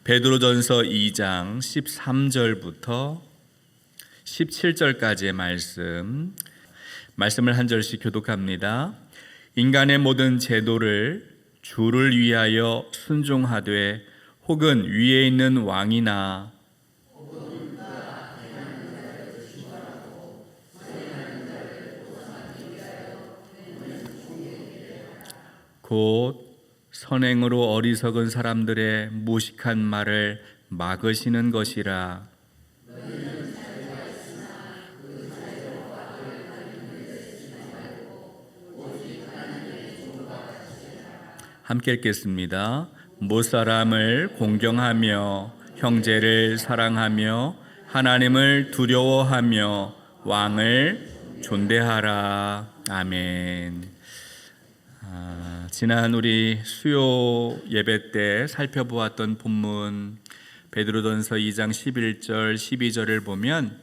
베드로전서 2장 13절부터 17절까지의 말씀을 한 절씩 교독합니다. 인간의 모든 제도를 주를 위하여 순종하되 혹은 위에 있는 왕이나 곧 선행으로 어리석은 사람들의 무식한 말을 막으시는 것이라. 함께 읽겠습니다. 무사람을 공경하며 형제를 사랑하며 하나님을 두려워하며 왕을 존대하라. 아멘. 지난 우리 수요 예배 때 살펴보았던 본문 베드로전서 2장 11절 12절을 보면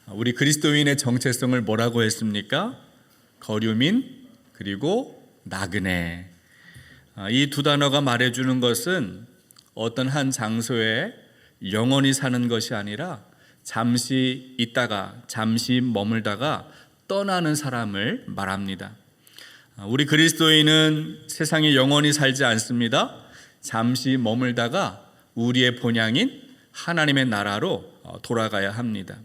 우리 그리스도인의 정체성을 뭐라고 했습니까? 거류민 그리고 나그네. 이 두 단어가 말해주는 것은 어떤 한 장소에 영원히 사는 것이 아니라 잠시 있다가 잠시 머물다가 떠나는 사람을 말합니다. 우리 그리스도인은 세상에 영원히 살지 않습니다. 잠시 머물다가 우리의 본향인 하나님의 나라로 돌아가야 합니다.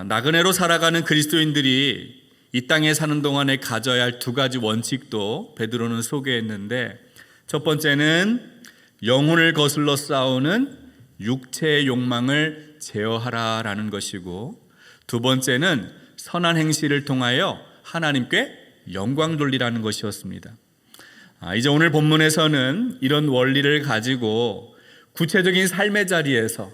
나그네로 살아가는 그리스도인들이 이 땅에 사는 동안에 가져야 할 두 가지 원칙도 베드로는 소개했는데, 첫 번째는 영혼을 거슬러 싸우는 육체의 욕망을 제어하라라는 것이고, 두 번째는 선한 행실을 통하여 하나님께 영광 돌리라는 것이었습니다. 이제 오늘 본문에서는 이런 원리를 가지고 구체적인 삶의 자리에서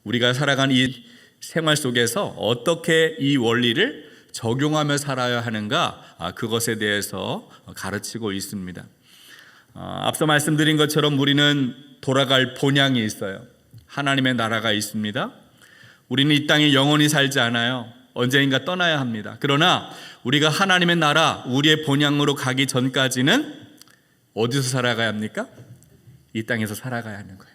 우리가 살아가는 이 생활 속에서 어떻게 이 원리를 적용하며 살아야 하는가, 그것에 대해서 가르치고 있습니다. 앞서 말씀드린 것처럼 우리는 돌아갈 본향이 있어요. 하나님의 나라가 있습니다. 우리는 이 땅에 영원히 살지 않아요. 언젠가 떠나야 합니다. 그러나 우리가 하나님의 나라, 우리의 본향으로 가기 전까지는 어디서 살아가야 합니까? 이 땅에서 살아가야 하는 거예요.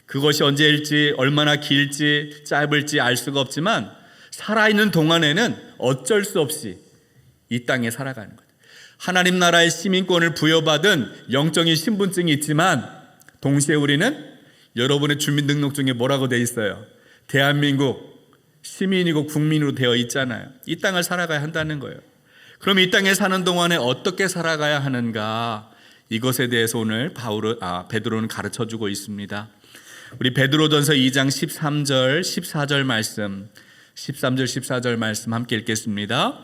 그것이 언제일지, 얼마나 길지, 짧을지 알 수가 없지만 살아있는 동안에는 어쩔 수 없이 이 땅에 살아가는 거예요. 하나님 나라의 시민권을 부여받은 영적인 신분증이 있지만 동시에 우리는 여러분의 주민등록증에 뭐라고 돼 있어요? 대한민국 시민이고 국민으로 되어 있잖아요. 이 땅을 살아가야 한다는 거예요. 그럼 이 땅에 사는 동안에 어떻게 살아가야 하는가, 이것에 대해서 오늘 베드로는 가르쳐주고 있습니다. 우리 베드로전서 2장 13절 14절 말씀, 13절 14절 말씀 함께 읽겠습니다.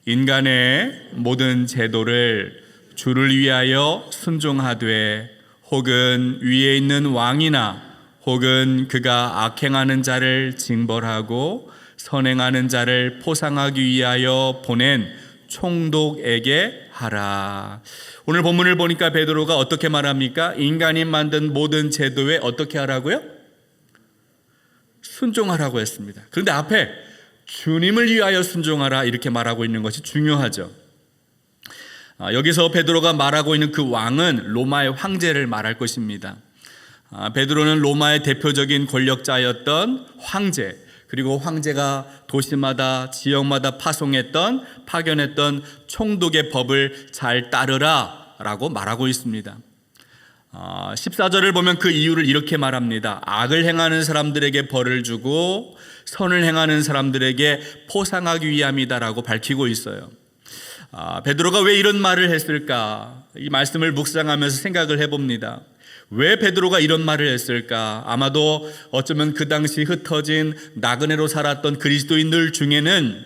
인간의 모든 제도를 주를 위하여 순종하되 혹은 위에 있는 왕이나 혹은 그가 악행하는 자를 징벌하고 선행하는 자를 포상하기 위하여 보낸 총독에게 하라. 오늘 본문을 보니까 베드로가 어떻게 말합니까? 인간이 만든 모든 제도에 어떻게 하라고요? 순종하라고 했습니다. 그런데 앞에 주님을 위하여 순종하라 이렇게 말하고 있는 것이 중요하죠. 여기서 베드로가 말하고 있는 그 왕은 로마의 황제를 말할 것입니다. 베드로는 로마의 대표적인 권력자였던 황제, 그리고 황제가 도시마다 지역마다 파견했던 총독의 법을 잘 따르라 라고 말하고 있습니다. 14절을 보면 그 이유를 이렇게 말합니다. 악을 행하는 사람들에게 벌을 주고 선을 행하는 사람들에게 포상하기 위함이다 라고 밝히고 있어요. 베드로가 왜 이런 말을 했을까? 이 말씀을 묵상하면서 생각을 해봅니다. 왜 베드로가 이런 말을 했을까? 아마도 어쩌면 그 당시 흩어진 나그네로 살았던 그리스도인들 중에는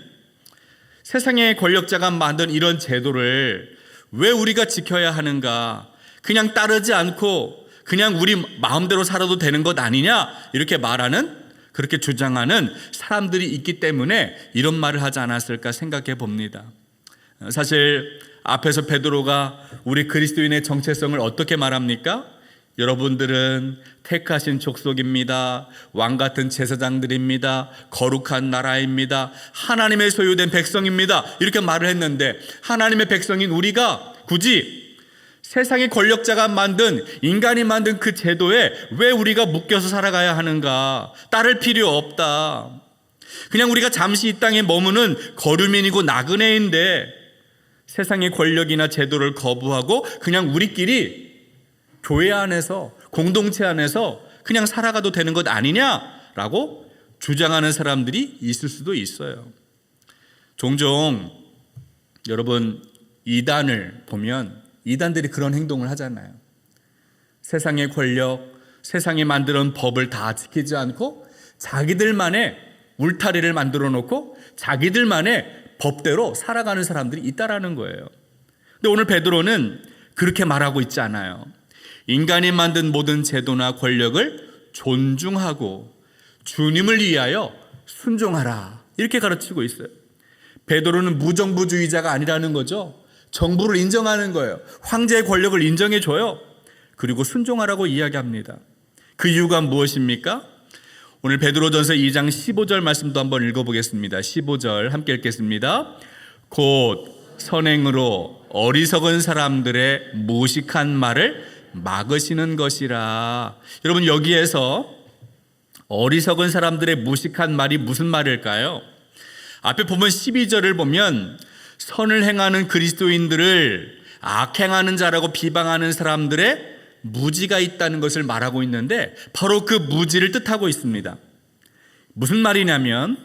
세상의 권력자가 만든 이런 제도를 왜 우리가 지켜야 하는가? 그냥 따르지 않고 그냥 우리 마음대로 살아도 되는 것 아니냐? 이렇게 말하는, 그렇게 주장하는 사람들이 있기 때문에 이런 말을 하지 않았을까 생각해 봅니다. 사실 앞에서 베드로가 우리 그리스도인의 정체성을 어떻게 말합니까? 여러분들은 택하신 족속입니다. 왕같은 제사장들입니다. 거룩한 나라입니다. 하나님의 소유된 백성입니다. 이렇게 말을 했는데 하나님의 백성인 우리가 굳이 세상의 권력자가 만든, 인간이 만든 그 제도에 왜 우리가 묶여서 살아가야 하는가? 따를 필요 없다. 그냥 우리가 잠시 이 땅에 머무는 거류민이고 나그네인데 세상의 권력이나 제도를 거부하고 그냥 우리끼리 교회 안에서, 공동체 안에서 그냥 살아가도 되는 것 아니냐라고 주장하는 사람들이 있을 수도 있어요. 종종 여러분 이단을 보면 이단들이 그런 행동을 하잖아요. 세상의 권력, 세상이 만드는 법을 다 지키지 않고 자기들만의 울타리를 만들어 놓고 자기들만의 법대로 살아가는 사람들이 있다라는 거예요. 근데 오늘 베드로는 그렇게 말하고 있지 않아요. 인간이 만든 모든 제도나 권력을 존중하고 주님을 위하여 순종하라, 이렇게 가르치고 있어요. 베드로는 무정부주의자가 아니라는 거죠. 정부를 인정하는 거예요. 황제의 권력을 인정해줘요. 그리고 순종하라고 이야기합니다. 그 이유가 무엇입니까? 오늘 베드로전서 2장 15절 말씀도 한번 읽어보겠습니다. 15절 함께 읽겠습니다. 곧 선행으로 어리석은 사람들의 무식한 말을 막으시는 것이라. 여러분, 여기에서 어리석은 사람들의 무식한 말이 무슨 말일까요? 앞에 보면 12절을 보면 선을 행하는 그리스도인들을 악행하는 자라고 비방하는 사람들의 무지가 있다는 것을 말하고 있는데 바로 그 무지를 뜻하고 있습니다. 무슨 말이냐면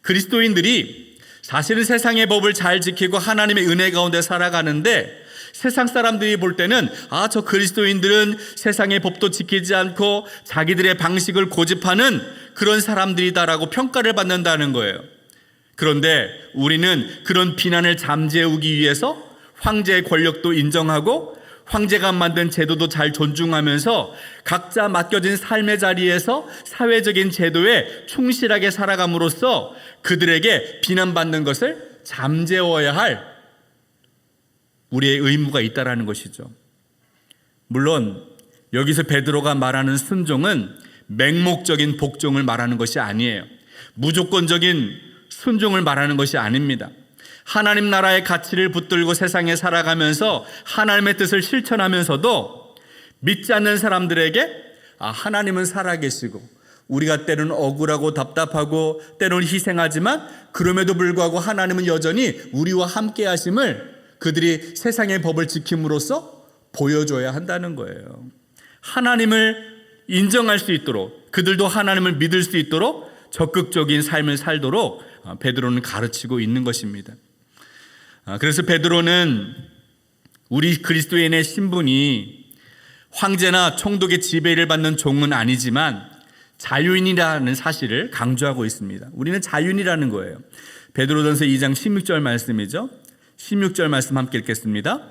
그리스도인들이 사실은 세상의 법을 잘 지키고 하나님의 은혜 가운데 살아가는데 세상 사람들이 볼 때는 저 그리스도인들은 세상의 법도 지키지 않고 자기들의 방식을 고집하는 그런 사람들이다라고 평가를 받는다는 거예요. 그런데 우리는 그런 비난을 잠재우기 위해서 황제의 권력도 인정하고 황제가 만든 제도도 잘 존중하면서 각자 맡겨진 삶의 자리에서 사회적인 제도에 충실하게 살아감으로써 그들에게 비난받는 것을 잠재워야 할 우리의 의무가 있다라는 것이죠. 물론 여기서 베드로가 말하는 순종은 맹목적인 복종을 말하는 것이 아니에요. 무조건적인 순종을 말하는 것이 아닙니다. 하나님 나라의 가치를 붙들고 세상에 살아가면서 하나님의 뜻을 실천하면서도 믿지 않는 사람들에게 하나님은 살아계시고 우리가 때로는 억울하고 답답하고 때로는 희생하지만 그럼에도 불구하고 하나님은 여전히 우리와 함께 하심을 그들이 세상의 법을 지킴으로써 보여줘야 한다는 거예요. 하나님을 인정할 수 있도록, 그들도 하나님을 믿을 수 있도록 적극적인 삶을 살도록 베드로는 가르치고 있는 것입니다. 그래서 베드로는 우리 그리스도인의 신분이 황제나 총독의 지배를 받는 종은 아니지만 자유인이라는 사실을 강조하고 있습니다. 우리는 자유인이라는 거예요. 베드로전서 2장 16절 말씀이죠. 16절 말씀 함께 읽겠습니다.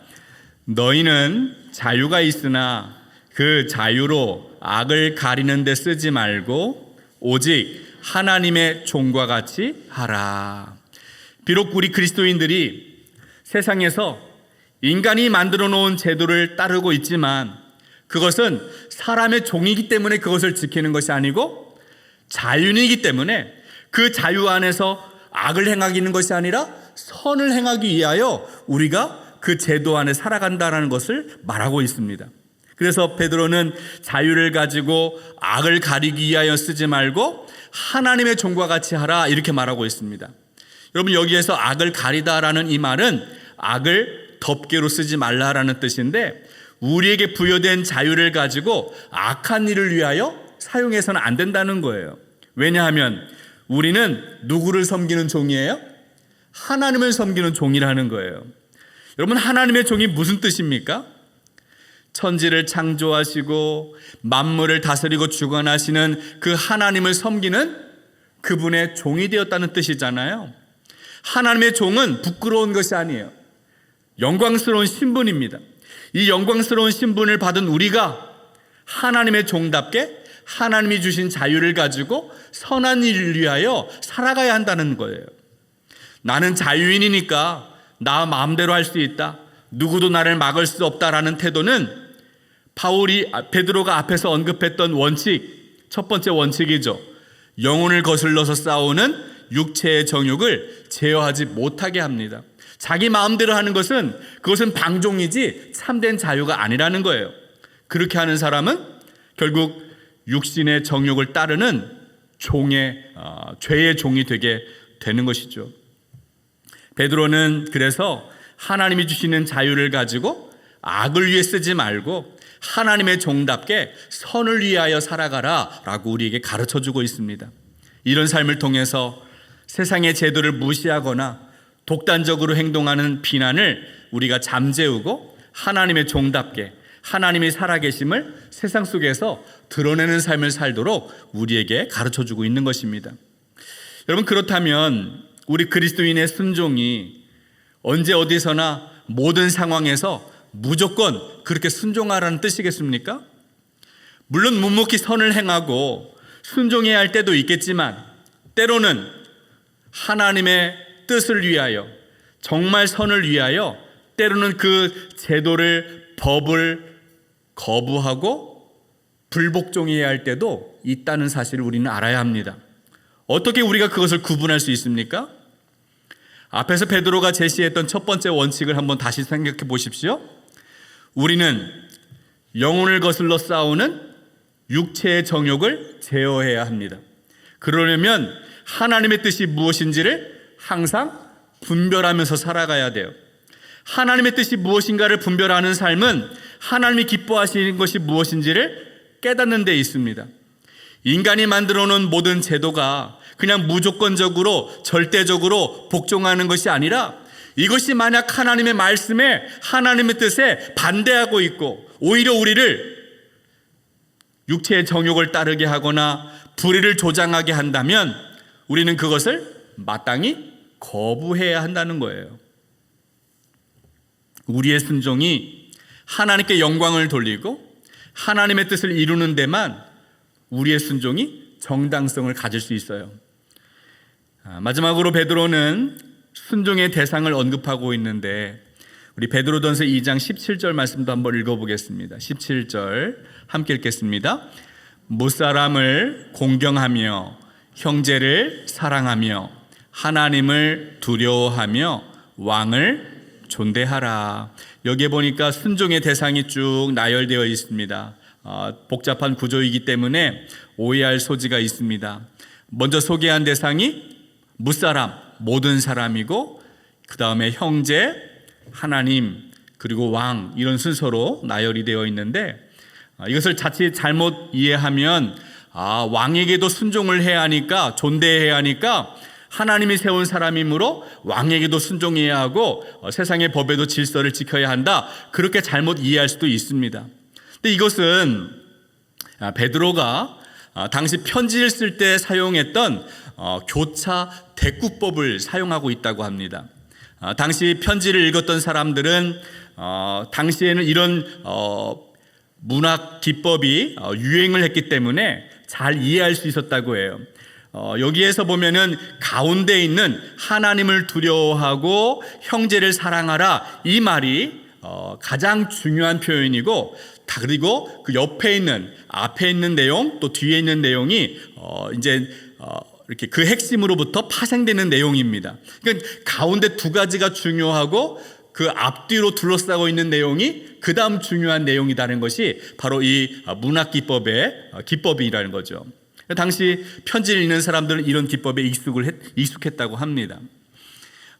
너희는 자유가 있으나 그 자유로 악을 가리는 데 쓰지 말고 오직 하나님의 종과 같이 하라. 비록 우리 그리스도인들이 세상에서 인간이 만들어 놓은 제도를 따르고 있지만 그것은 사람의 종이기 때문에 그것을 지키는 것이 아니고 자유이기 때문에 그 자유 안에서 악을 행하기는 것이 아니라 선을 행하기 위하여 우리가 그 제도 안에 살아간다는 것을 말하고 있습니다. 그래서 베드로는 자유를 가지고 악을 가리기 위하여 쓰지 말고 하나님의 종과 같이 하라, 이렇게 말하고 있습니다. 여러분, 여기에서 악을 가리다라는 이 말은 악을 덮개로 쓰지 말라라는 뜻인데 우리에게 부여된 자유를 가지고 악한 일을 위하여 사용해서는 안 된다는 거예요. 왜냐하면 우리는 누구를 섬기는 종이에요? 하나님을 섬기는 종이라는 거예요. 여러분, 하나님의 종이 무슨 뜻입니까? 천지를 창조하시고 만물을 다스리고 주관하시는 그 하나님을 섬기는 그분의 종이 되었다는 뜻이잖아요. 하나님의 종은 부끄러운 것이 아니에요. 영광스러운 신분입니다. 이 영광스러운 신분을 받은 우리가 하나님의 종답게 하나님이 주신 자유를 가지고 선한 일을 위하여 살아가야 한다는 거예요. 나는 자유인이니까 나 마음대로 할 수 있다, 누구도 나를 막을 수 없다라는 태도는 베드로가 앞에서 언급했던 원칙, 첫 번째 원칙이죠. 영혼을 거슬러서 싸우는 육체의 정욕을 제어하지 못하게 합니다. 자기 마음대로 하는 것은 그것은 방종이지 참된 자유가 아니라는 거예요. 그렇게 하는 사람은 결국 육신의 정욕을 따르는 죄의 종이 되게 되는 것이죠. 베드로는 그래서 하나님이 주시는 자유를 가지고 악을 위해 쓰지 말고 하나님의 종답게 선을 위하여 살아가라 라고 우리에게 가르쳐주고 있습니다. 이런 삶을 통해서 세상의 제도를 무시하거나 독단적으로 행동하는 비난을 우리가 잠재우고 하나님의 종답게 하나님이 살아계심을 세상 속에서 드러내는 삶을 살도록 우리에게 가르쳐주고 있는 것입니다. 여러분, 그렇다면 우리 그리스도인의 순종이 언제 어디서나 모든 상황에서 무조건 그렇게 순종하라는 뜻이겠습니까? 물론 묵묵히 선을 행하고 순종해야 할 때도 있겠지만 때로는 하나님의 뜻을 위하여 정말 선을 위하여 때로는 그 제도를 법을 거부하고 불복종해야 할 때도 있다는 사실을 우리는 알아야 합니다. 어떻게 우리가 그것을 구분할 수 있습니까? 앞에서 베드로가 제시했던 첫 번째 원칙을 한번 다시 생각해 보십시오. 우리는 영혼을 거슬러 싸우는 육체의 정욕을 제어해야 합니다. 그러려면 하나님의 뜻이 무엇인지를 항상 분별하면서 살아가야 돼요. 하나님의 뜻이 무엇인가를 분별하는 삶은 하나님이 기뻐하시는 것이 무엇인지를 깨닫는 데 있습니다. 인간이 만들어 놓은 모든 제도가 그냥 무조건적으로 절대적으로 복종하는 것이 아니라 이것이 만약 하나님의 말씀에 하나님의 뜻에 반대하고 있고 오히려 우리를 육체의 정욕을 따르게 하거나 불의를 조장하게 한다면 우리는 그것을 마땅히 거부해야 한다는 거예요. 우리의 순종이 하나님께 영광을 돌리고 하나님의 뜻을 이루는 데만 우리의 순종이 정당성을 가질 수 있어요. 마지막으로 베드로는 순종의 대상을 언급하고 있는데 우리 베드로전서 2장 17절 말씀도 한번 읽어보겠습니다. 17절 함께 읽겠습니다. 무사람을 공경하며 형제를 사랑하며 하나님을 두려워하며 왕을 존대하라. 여기에 보니까 순종의 대상이 쭉 나열되어 있습니다. 복잡한 구조이기 때문에 오해할 소지가 있습니다. 먼저 소개한 대상이 무사람, 모든 사람이고 그 다음에 형제, 하나님, 그리고 왕 이런 순서로 나열이 되어 있는데 이것을 자칫 잘못 이해하면 왕에게도 순종을 해야 하니까 존대해야 하니까 하나님이 세운 사람이므로 왕에게도 순종해야 하고 세상의 법에도 질서를 지켜야 한다 그렇게 잘못 이해할 수도 있습니다. 근데 이것은 베드로가 당시 편지를 쓸 때 사용했던 교차 대꾸법을 사용하고 있다고 합니다. 당시 편지를 읽었던 사람들은 당시에는 이런 문학 기법이 유행을 했기 때문에 잘 이해할 수 있었다고 해요. 여기에서 보면은 가운데 있는 하나님을 두려워하고 형제를 사랑하라 이 말이 가장 중요한 표현이고 그리고 그 옆에 있는 앞에 있는 내용 또 뒤에 있는 내용이 이렇게 그 핵심으로부터 파생되는 내용입니다. 그러니까 가운데 두 가지가 중요하고 그 앞뒤로 둘러싸고 있는 내용이 그 다음 중요한 내용이라는 것이 바로 이 문학 기법의 기법이라는 거죠. 당시 편지를 읽는 사람들은 이런 기법에 익숙했다고 합니다.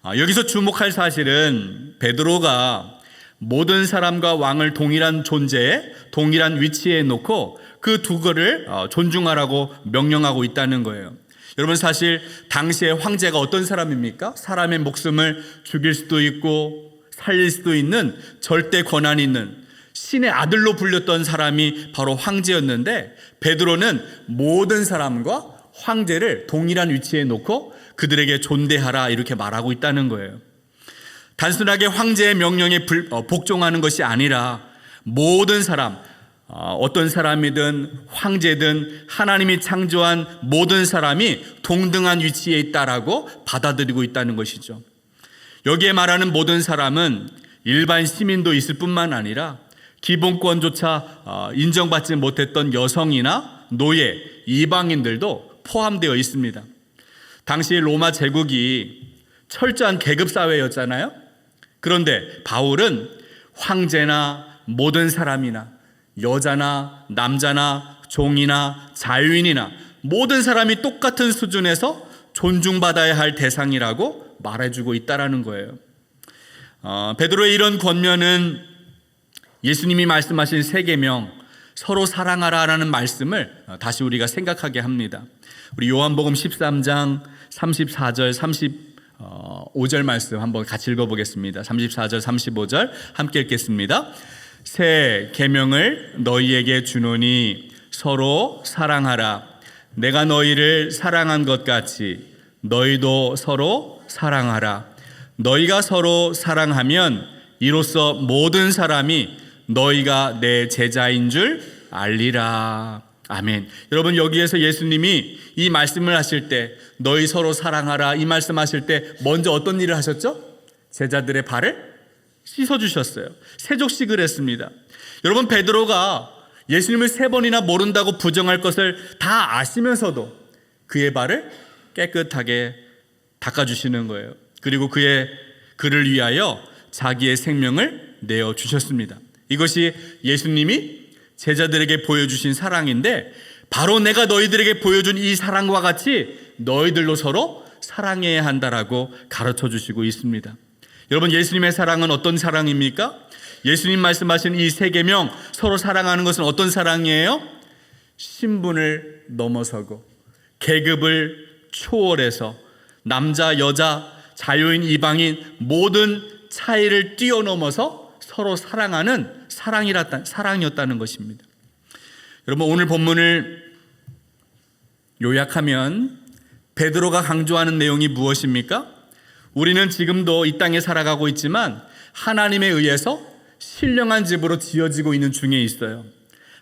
여기서 주목할 사실은 베드로가 모든 사람과 왕을 동일한 존재에 동일한 위치에 놓고 그 두 거를 존중하라고 명령하고 있다는 거예요. 여러분 사실 당시의 황제가 어떤 사람입니까? 사람의 목숨을 죽일 수도 있고 살릴 수도 있는 절대 권한이 있는 신의 아들로 불렸던 사람이 바로 황제였는데 베드로는 모든 사람과 황제를 동일한 위치에 놓고 그들에게 존대하라 이렇게 말하고 있다는 거예요. 단순하게 황제의 명령에 복종하는 것이 아니라 모든 사람, 어떤 사람이든 황제든 하나님이 창조한 모든 사람이 동등한 위치에 있다라고 받아들이고 있다는 것이죠. 여기에 말하는 모든 사람은 일반 시민도 있을 뿐만 아니라 기본권조차 인정받지 못했던 여성이나 노예, 이방인들도 포함되어 있습니다. 당시 로마 제국이 철저한 계급사회였잖아요. 그런데 바울은 황제나 모든 사람이나 여자나 남자나 종이나 자유인이나 모든 사람이 똑같은 수준에서 존중받아야 할 대상이라고 말해주고 있다라는 거예요. 베드로의 이런 권면은 예수님이 말씀하신 세 계명, 서로 사랑하라라는 말씀을 다시 우리가 생각하게 합니다. 우리 요한복음 13장 34절 35절 말씀 한번 같이 읽어보겠습니다. 34절 35절 함께 읽겠습니다. 새 계명을 너희에게 주노니 서로 사랑하라. 내가 너희를 사랑한 것 같이 너희도 서로 사랑하라. 너희가 서로 사랑하면 이로써 모든 사람이 너희가 내 제자인 줄 알리라. 아멘. 여러분, 여기에서 예수님이 이 말씀을 하실 때 너희 서로 사랑하라 이 말씀하실 때 먼저 어떤 일을 하셨죠? 제자들의 발을 씻어주셨어요. 세족식을 했습니다. 여러분, 베드로가 예수님을 3번이나 모른다고 부정할 것을 다 아시면서도 그의 발을 깨끗하게 닦아주시는 거예요. 그리고 그를 위하여 자기의 생명을 내어주셨습니다. 이것이 예수님이 제자들에게 보여주신 사랑인데, 바로 내가 너희들에게 보여준 이 사랑과 같이 너희들로 서로 사랑해야 한다라고 가르쳐 주시고 있습니다. 여러분, 예수님의 사랑은 어떤 사랑입니까? 예수님 말씀하신 이 세 계명, 서로 사랑하는 것은 어떤 사랑이에요? 신분을 넘어서고 계급을 초월해서 남자, 여자, 자유인, 이방인 모든 차이를 뛰어넘어서 서로 사랑하는 사랑이었다는 것입니다. 여러분, 오늘 본문을 요약하면 베드로가 강조하는 내용이 무엇입니까? 우리는 지금도 이 땅에 살아가고 있지만 하나님에 의해서 신령한 집으로 지어지고 있는 중에 있어요.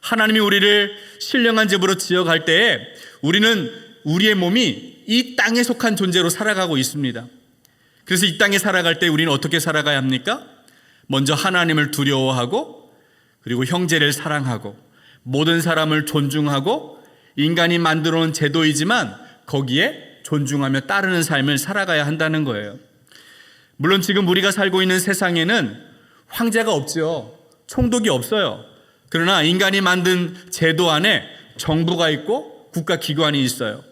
하나님이 우리를 신령한 집으로 지어갈 때에 우리는 우리의 몸이 이 땅에 속한 존재로 살아가고 있습니다. 그래서 이 땅에 살아갈 때 우리는 어떻게 살아가야 합니까? 먼저 하나님을 두려워하고, 그리고 형제를 사랑하고, 모든 사람을 존중하고, 인간이 만들어 놓은 제도이지만 거기에 존중하며 따르는 삶을 살아가야 한다는 거예요. 물론 지금 우리가 살고 있는 세상에는 황제가 없죠. 총독이 없어요. 그러나 인간이 만든 제도 안에 정부가 있고 국가기관이 있어요.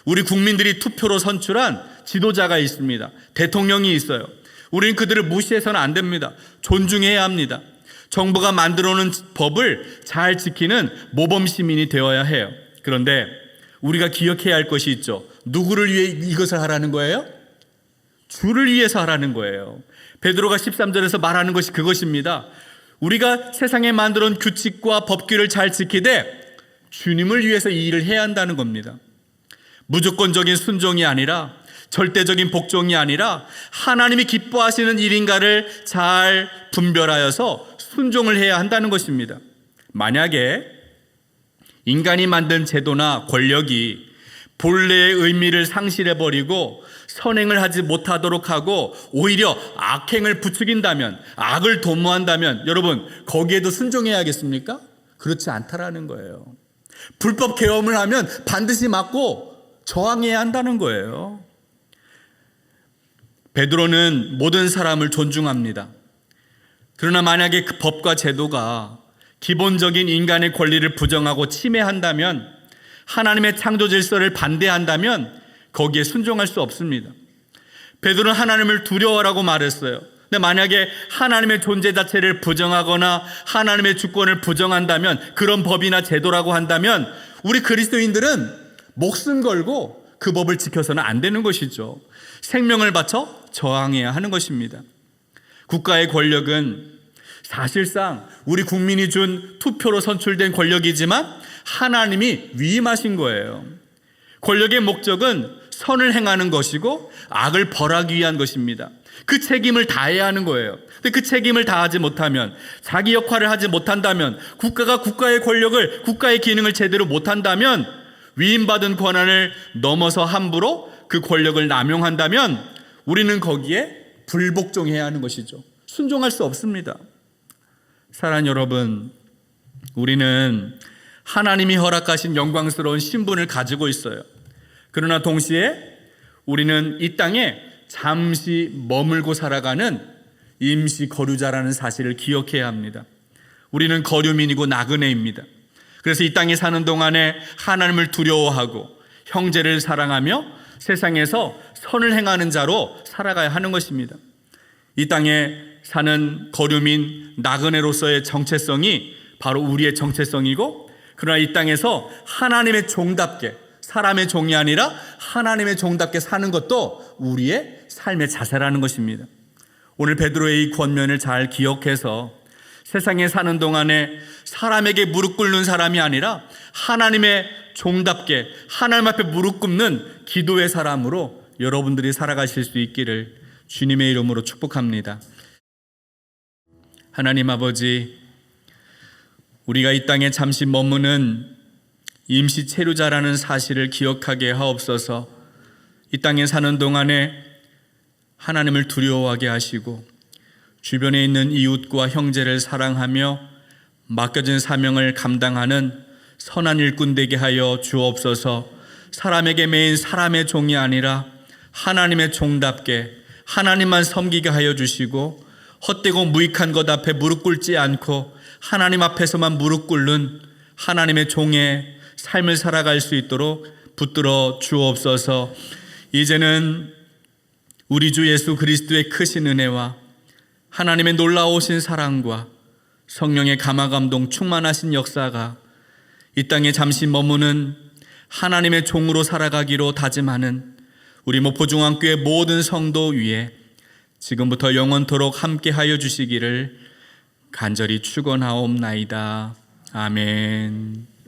우리 국민들이 투표로 선출한 지도자가 있습니다. 대통령이 있어요. 우리는 그들을 무시해서는 안 됩니다. 존중해야 합니다. 정부가 만들어 놓은 법을 잘 지키는 모범 시민이 되어야 해요. 그런데 우리가 기억해야 할 것이 있죠. 누구를 위해 이것을 하라는 거예요? 주를 위해서 하라는 거예요. 베드로가 13절에서 말하는 것이 그것입니다. 우리가 세상에 만들어 놓은 규칙과 법규를 잘 지키되 주님을 위해서 이 일을 해야 한다는 겁니다. 무조건적인 순종이 아니라, 절대적인 복종이 아니라 하나님이 기뻐하시는 일인가를 잘 분별하여서 순종을 해야 한다는 것입니다. 만약에 인간이 만든 제도나 권력이 본래의 의미를 상실해버리고 선행을 하지 못하도록 하고 오히려 악행을 부추긴다면, 악을 도모한다면 여러분, 거기에도 순종해야겠습니까? 그렇지 않다라는 거예요. 불법 계엄을 하면 반드시 막고 저항해야 한다는 거예요. 베드로는 모든 사람을 존중합니다. 그러나 만약에 그 법과 제도가 기본적인 인간의 권리를 부정하고 침해한다면, 하나님의 창조 질서를 반대한다면 거기에 순종할 수 없습니다. 베드로는 하나님을 두려워라고 말했어요. 근데 만약에 하나님의 존재 자체를 부정하거나 하나님의 주권을 부정한다면, 그런 법이나 제도라고 한다면 우리 그리스도인들은 목숨 걸고 그 법을 지켜서는 안 되는 것이죠. 생명을 바쳐 저항해야 하는 것입니다. 국가의 권력은 사실상 우리 국민이 준 투표로 선출된 권력이지만 하나님이 위임하신 거예요. 권력의 목적은 선을 행하는 것이고 악을 벌하기 위한 것입니다. 그 책임을 다해야 하는 거예요. 근데 그 책임을 다하지 못하면, 자기 역할을 하지 못한다면, 국가가 국가의 권력을, 국가의 기능을 제대로 못한다면, 위임받은 권한을 넘어서 함부로 그 권력을 남용한다면 우리는 거기에 불복종해야 하는 것이죠. 순종할 수 없습니다. 사랑하는 여러분, 우리는 하나님이 허락하신 영광스러운 신분을 가지고 있어요. 그러나 동시에 우리는 이 땅에 잠시 머물고 살아가는 임시 거류자라는 사실을 기억해야 합니다. 우리는 거류민이고 나그네입니다. 그래서 이 땅에 사는 동안에 하나님을 두려워하고 형제를 사랑하며 세상에서 선을 행하는 자로 살아가야 하는 것입니다. 이 땅에 사는 거류민 나그네로서의 정체성이 바로 우리의 정체성이고, 그러나 이 땅에서 하나님의 종답게, 사람의 종이 아니라 하나님의 종답게 사는 것도 우리의 삶의 자세라는 것입니다. 오늘 베드로의 이 권면을 잘 기억해서 세상에 사는 동안에 사람에게 무릎 꿇는 사람이 아니라 하나님의 종답게 하나님 앞에 무릎 꿇는 기도의 사람으로 여러분들이 살아가실 수 있기를 주님의 이름으로 축복합니다. 하나님 아버지, 우리가 이 땅에 잠시 머무는 임시 체류자라는 사실을 기억하게 하옵소서. 이 땅에 사는 동안에 하나님을 두려워하게 하시고 주변에 있는 이웃과 형제를 사랑하며 맡겨진 사명을 감당하는 선한 일꾼 되게 하여 주옵소서. 사람에게 매인 사람의 종이 아니라 하나님의 종답게 하나님만 섬기게 하여 주시고, 헛되고 무익한 것 앞에 무릎 꿇지 않고 하나님 앞에서만 무릎 꿇는 하나님의 종의 삶을 살아갈 수 있도록 붙들어 주옵소서. 이제는 우리 주 예수 그리스도의 크신 은혜와 하나님의 놀라우신 사랑과 성령의 감화감동 충만하신 역사가 이 땅에 잠시 머무는 하나님의 종으로 살아가기로 다짐하는 우리 목포중앙교회 모든 성도 위에 지금부터 영원토록 함께하여 주시기를 간절히 축원하옵나이다. 아멘.